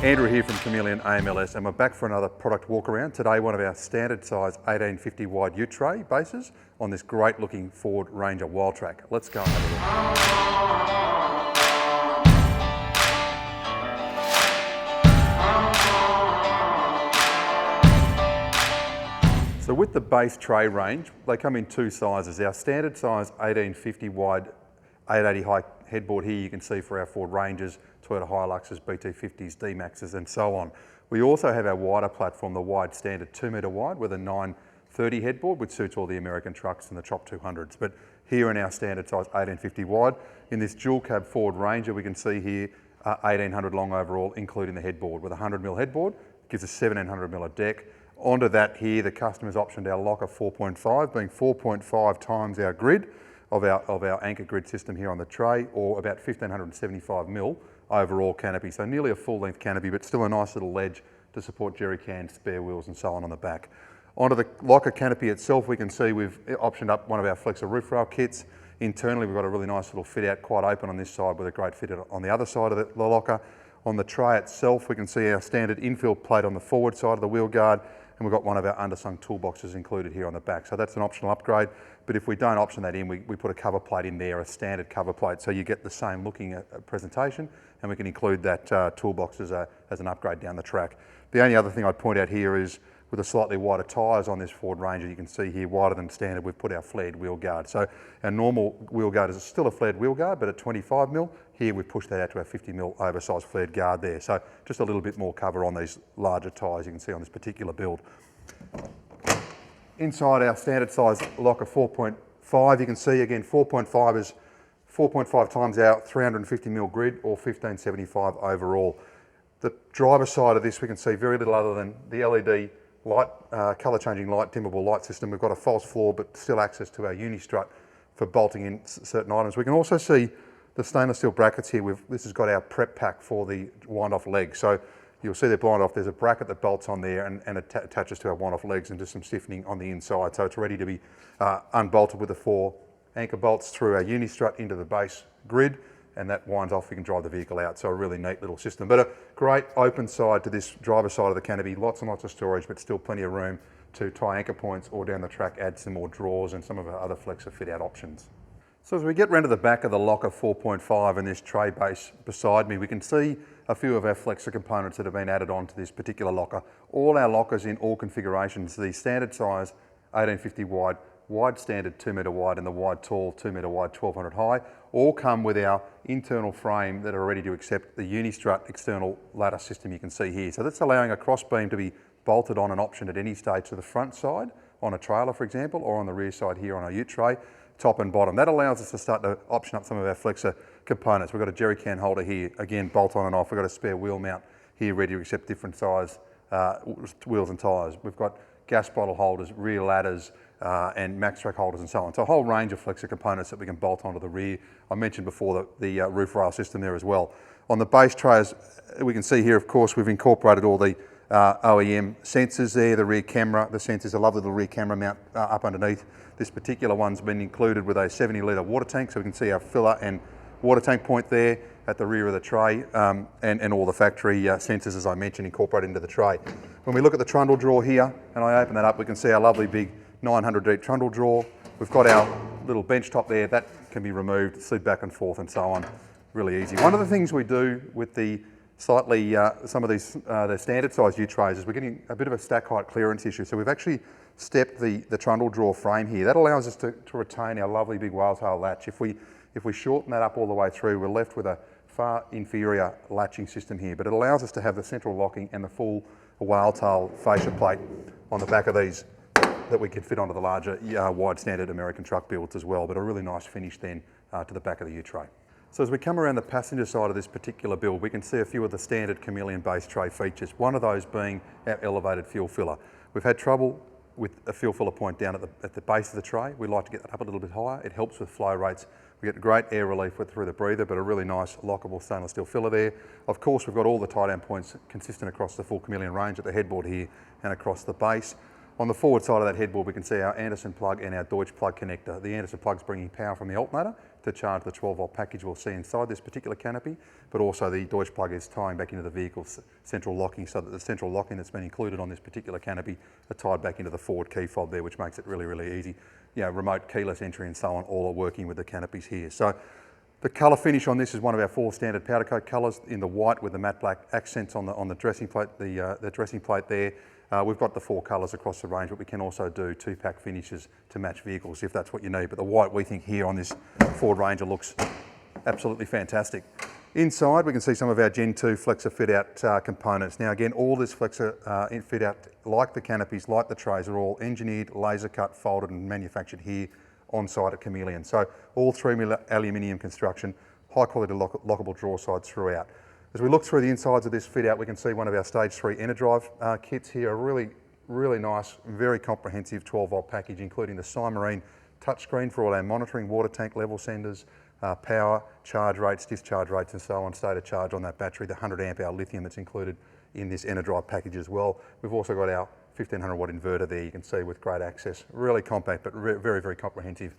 Andrew here from Chameleon AMLS, and we're back for another product walk around. Today, one of our standard size 1850 wide ute tray bases on this great looking Ford Ranger Wildtrak. Let's go and have a look. So with the base tray range, they come in two sizes. Our standard size 1850 wide 880 high headboard here you can see for our Ford Rangers, Toyota Hiluxes, BT50s, D-Maxes and so on. We also have our wider platform, the wide standard 2 metre wide with a 930 headboard, which suits all the American trucks and the Trop 200s. But here in our standard size 1850 wide, in this dual cab Ford Ranger, we can see here 1800 long overall, including the headboard. With a 100mm headboard, gives us 1700mm a deck. Onto that here, the customer's optioned our locker 4.5, being 4.5 times our grid of our anchor grid system here on the tray, or about 1575mm overall canopy. So nearly a full length canopy, but still a nice little ledge to support jerry cans, spare wheels and so on the back. Onto the locker canopy itself, we can see we've optioned up one of our Flexer roof rail kits. Internally, we've got a really nice little fit out, quite open on this side with a great fit out on the other side of the locker. On the tray itself, we can see our standard infill plate on the forward side of the wheel guard, and we've got one of our underslung toolboxes included here on the back. So that's an optional upgrade, but if we don't option that in, we put a cover plate in there, a standard cover plate, so you get the same looking presentation, and we can include that toolbox as an upgrade down the track. The only other thing I'd point out here is with the slightly wider tyres on this Ford Ranger, you can see here wider than standard, we've put our flared wheel guard. So our normal wheel guard is still a flared wheel guard, but at 25mm. Here we've pushed that out to our 50mm oversized flared guard there. So just a little bit more cover on these larger tyres you can see on this particular build. Inside our standard size locker 4.5, you can see again 4.5 is 4.5 times our 350mm grid, or 1575 overall. The driver's side of this, we can see very little other than the LED light, colour changing light, dimmable light system. We've got a false floor, but still access to our uni strut for bolting in certain items. We can also see the stainless steel brackets here. This has got our prep pack for the wind off legs. So you'll see they're blind off. There's a bracket that bolts on there and attaches to our wind off legs, and just some stiffening on the inside. So it's ready to be unbolted with the 4 anchor bolts through our uni strut into the base grid, and that winds off, we can drive the vehicle out. So a really neat little system, but a great open side to this driver's side of the canopy. Lots and lots of storage, but still plenty of room to tie anchor points, or down the track add some more drawers and some of our other Flexer fit out options. So as we get round to the back of the locker 4.5 and this tray base beside me, we can see a few of our Flexer components that have been added on to this particular locker. All our lockers in all configurations, the standard size 1850 wide, wide standard 2 metre wide, and the wide tall 2 metre wide 1200 high, all come with our internal frame that are ready to accept the Unistrut external ladder system you can see here. So that's allowing a cross beam to be bolted on and optioned at any stage to the front side on a trailer, for example, or on the rear side here on our ute tray, top and bottom. That allows us to start to option up some of our Flexer components. We've got a jerry can holder here, again, bolt on and off. We've got a spare wheel mount here ready to accept different size wheels and tyres. We've got gas bottle holders, rear ladders, and max track holders and so on. So a whole range of Flexer components that we can bolt onto the rear. I mentioned before the roof rail system there as well. On the base trays, we can see here, of course, we've incorporated all the OEM sensors there, the rear camera, the sensors, a lovely little rear camera mount up underneath. This particular one's been included with a 70-litre water tank, so we can see our filler and water tank point there at the rear of the tray, and all the factory sensors, as I mentioned, incorporated into the tray. When we look at the trundle drawer here, and I open that up, we can see our lovely big 900 deep trundle drawer. We've got our little bench top there, that can be removed, slid back and forth and so on. Really easy. One of the things we do with the slightly, some of these the standard size ute trays is we're getting a bit of a stack height clearance issue. So we've actually stepped the trundle drawer frame here. That allows us to retain our lovely big whale tail latch. If we shorten that up all the way through, we're left with a far inferior latching system here, but it allows us to have the central locking and the full whale tail fascia plate on the back of these that we can fit onto the larger wide standard American truck builds as well, but a really nice finish then to the back of the ute tray. So as we come around the passenger side of this particular build, we can see a few of the standard Chameleon base tray features, one of those being our elevated fuel filler. We've had trouble with a fuel filler point down at the base of the tray. We'd like to get that up a little bit higher. It helps with flow rates. We get great air relief through the breather, but a really nice lockable stainless steel filler there. Of course, we've got all the tie down points consistent across the full Chameleon range at the headboard here and across the base. On the forward side of that headboard, we can see our Anderson plug and our Deutsch plug connector. The Anderson plug's bringing power from the alternator to charge the 12-volt package we'll see inside this particular canopy, but also the Deutsch plug is tying back into the vehicle's central locking, so that the central locking that's been included on this particular canopy are tied back into the forward key fob there, which makes it really, really easy. You know, remote keyless entry and so on, all are working with the canopies here. So the colour finish on this is one of our 4 standard powder coat colours in the white with the matte black accents on the dressing plate, the dressing plate there. We've got the 4 colours across the range, but we can also do 2-pack finishes to match vehicles if that's what you need. But the white, we think here on this Ford Ranger looks absolutely fantastic. Inside, we can see some of our Gen 2 Flexer fit-out components. Now again, all this Flexer fit-out, like the canopies, like the trays, are all engineered, laser cut, folded and manufactured here on site at Chameleon. So all 3mm aluminium construction, high quality lockable drawer sides throughout. As we look through the insides of this fit out, we can see one of our stage 3 Enerdrive kits here, a really, really nice, very comprehensive 12-volt package, including the Cymarine touchscreen for all our monitoring, water tank level senders, power, charge rates, discharge rates and so on, state of charge on that battery, the 100 amp hour lithium that's included in this Enerdrive package as well. We've also got our 1500 watt inverter there, you can see, with great access. Really compact, but very, very comprehensive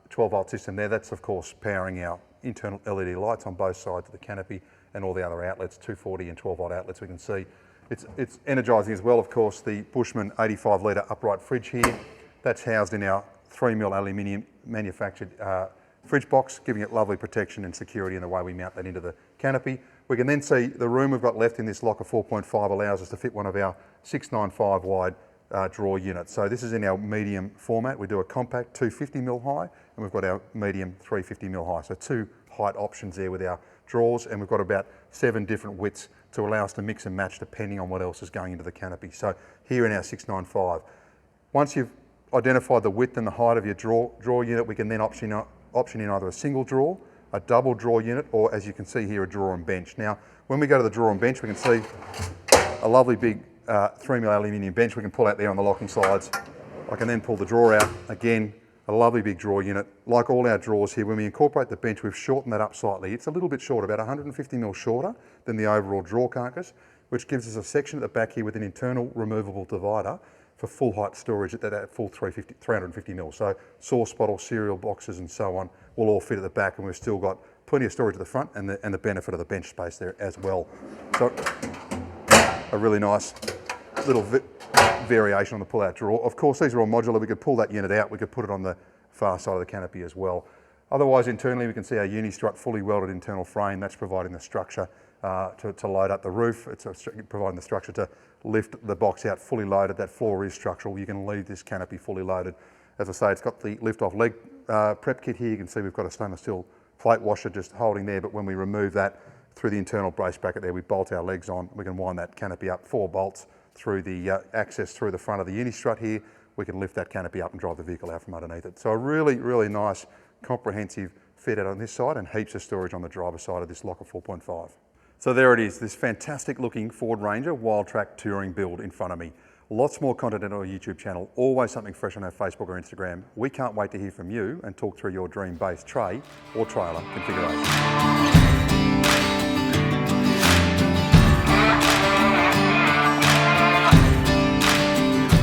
12 volt system there. That's of course powering our internal LED lights on both sides of the canopy and all the other outlets, 240 and 12 volt outlets we can see. It's energising as well, of course, the Bushman 85 litre upright fridge here. That's housed in our 3mm aluminium manufactured fridge box, giving it lovely protection and security in the way we mount that into the canopy. We can then see the room we've got left in this locker 4.5 allows us to fit one of our 695 wide drawer units. So this is in our medium format. We do a compact 250mm high, and we've got our medium 350mm high. So 2 height options there with our drawers, and we've got about 7 different widths to allow us to mix and match depending on what else is going into the canopy. So here in our 695. Once you've identified the width and the height of your drawer unit, we can then option in either a single drawer, a double drawer unit, or as you can see here, a drawer and bench. Now, when we go to the drawer and bench, we can see a lovely big 3mm aluminium bench we can pull out there on the locking sides. I can then pull the drawer out. Again, a lovely big drawer unit. Like all our drawers here, when we incorporate the bench, we've shortened that up slightly. It's a little bit short, about 150mm shorter than the overall drawer carcass, which gives us a section at the back here with an internal removable divider for full height storage at that full 350mm. So sauce bottle, cereal boxes and so on will all fit at the back, and we've still got plenty of storage at the front and the benefit of the bench space there as well. So a really nice little variation on the pull-out drawer. Of course, these are all modular. We could pull that unit out. We could put it on the far side of the canopy as well. Otherwise, internally, we can see our Unistrut fully welded internal frame. That's providing the structure to load up the roof. It's providing the structure to lift the box out fully loaded. That floor is structural. You can leave this canopy fully loaded. As I say, it's got the lift-off leg prep kit here. You can see we've got a stainless steel plate washer just holding there, but when we remove that through the internal brace bracket there, we bolt our legs on. We can wind that canopy up, 4 bolts through the access through the front of the Unistrut here. We can lift that canopy up and drive the vehicle out from underneath it. So a really, really nice, comprehensive fit out on this side and heaps of storage on the driver's side of this locker 4.5. So there it is, this fantastic looking Ford Ranger Wild Track touring build in front of me. Lots more content on our YouTube channel, always something fresh on our Facebook or Instagram. We can't wait to hear from you and talk through your dream-based tray or trailer configuration.